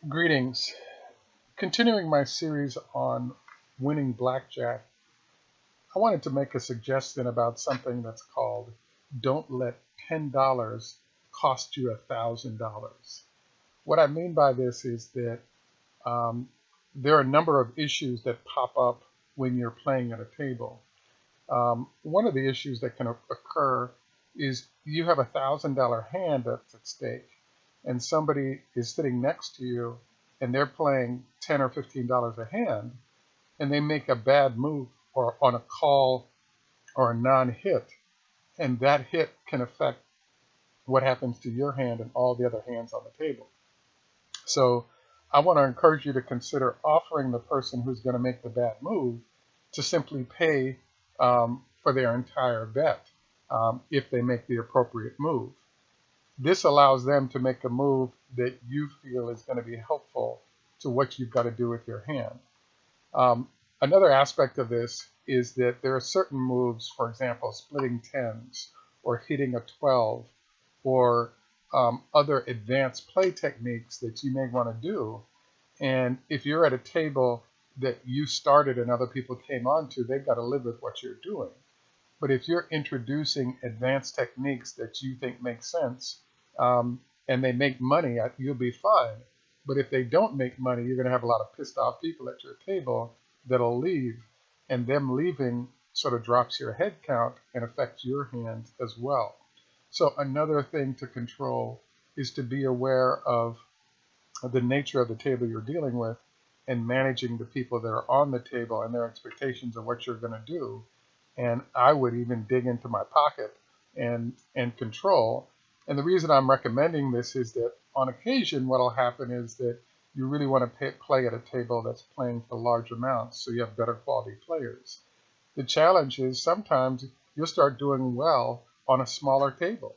Greetings. Continuing my series on winning blackjack, I wanted to make a suggestion about something that's called "Don't let $10 cost you $1,000." What I mean by this is that um, there are a number of issues that pop up when you're playing at a table. One of the issues that can occur is you have $1,000 hand that's at stake, and somebody is sitting next to you, and they're playing $10 or $15 a hand, and they make a bad move or on a call or a non-hit, and that hit can affect what happens to your hand and all the other hands on the table. So I want to encourage you to consider offering the person who's going to make the bad move to simply pay for their entire bet if they make the appropriate move. This allows them to make a move that you feel is going to be helpful to what you've got to do with your hand. Another aspect of this is that there are certain moves, for example, splitting tens or hitting a 12 or other advanced play techniques that you may want to do. And if you're at a table that you started and other people came onto, they've got to live with what you're doing. But if you're introducing advanced techniques that you think make sense and they make money, you'll be fine. But if they don't make money, you're going to have a lot of pissed off people at your table that'll leave, and them leaving sort of drops your head count and affects your hand as well. So another thing to control is to be aware of the nature of the table you're dealing with and managing the people that are on the table and their expectations of what you're going to do. And I would even dig into my pocket and control. And the reason I'm recommending this is that on occasion what will happen is that you really want to play at a table that's playing for large amounts, so you have better quality players. The challenge is sometimes you'll start doing well on a smaller table.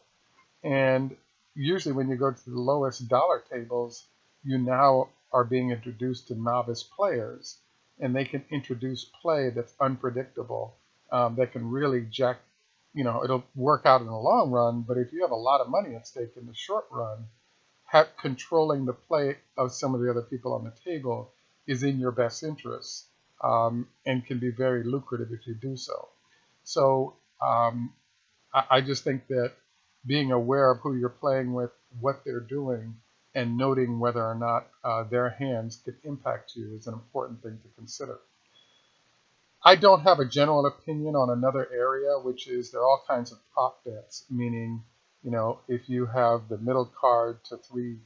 And usually when you go to the lowest dollar tables, you now are being introduced to novice players, and they can introduce play that's unpredictable, that can really jack, it'll work out in the long run, but if you have a lot of money at stake in the short run, controlling the play of some of the other people on the table is in your best interest, and can be very lucrative if you do so. So I just think that being aware of who you're playing with, what they're doing, and noting whether or not their hands could impact you is an important thing to consider. I don't have a general opinion on another area, which is there are all kinds of prop bets, meaning, if you have the middle card to three,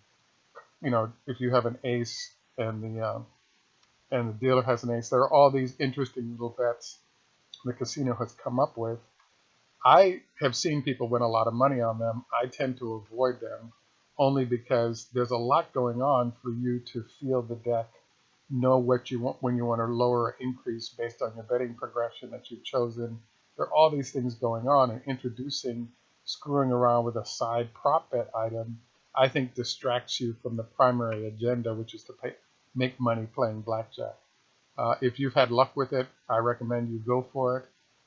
if you have an ace and the dealer has an ace, there are all these interesting little bets the casino has come up with. I have seen people win a lot of money on them. I tend to avoid them only because there's a lot going on for you to feel the deck, know what you want when you want to lower or increase based on your betting progression that you've chosen. There are all these things going on, and introducing screwing around with a side prop bet item, I think distracts you from the primary agenda, which is to make money playing blackjack. If you've had luck with it, I recommend you go for it.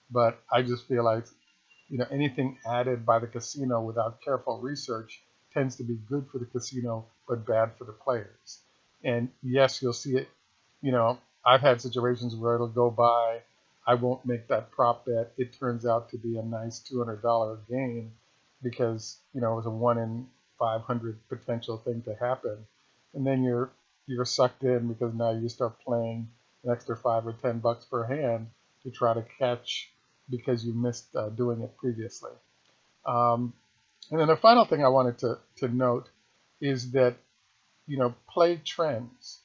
But I just feel like anything added by the casino without careful research tends to be good for the casino, but bad for the players. And yes, you'll see it. I've had situations where it'll go by, I won't make that prop bet. It turns out to be a nice $200 gain because, it was a 1 in 500 potential thing to happen. And then you're sucked in because now you start playing an extra $5 or $10 per hand to try to catch because you missed doing it previously. And then the final thing I wanted to note is that, play trends.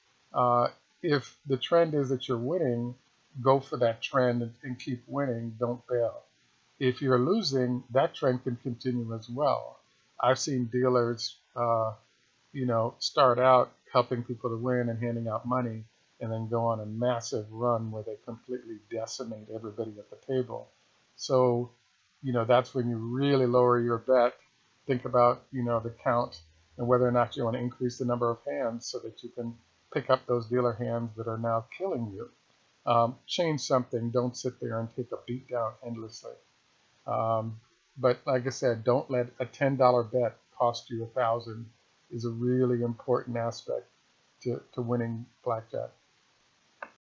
If the trend is that you're winning, go for that trend and keep winning. Don't bail. If you're losing, that trend can continue as well. I've seen dealers, start out helping people to win and handing out money, and then go on a massive run where they completely decimate everybody at the table. So, that's when you really lower your bet. Think about, the count and whether or not you want to increase the number of hands so that you can pick up those dealer hands that are now killing you. Change something. Don't sit there and take a beat down endlessly. But like I said, don't let a $10 bet cost you $1,000 is a really important aspect to winning blackjack.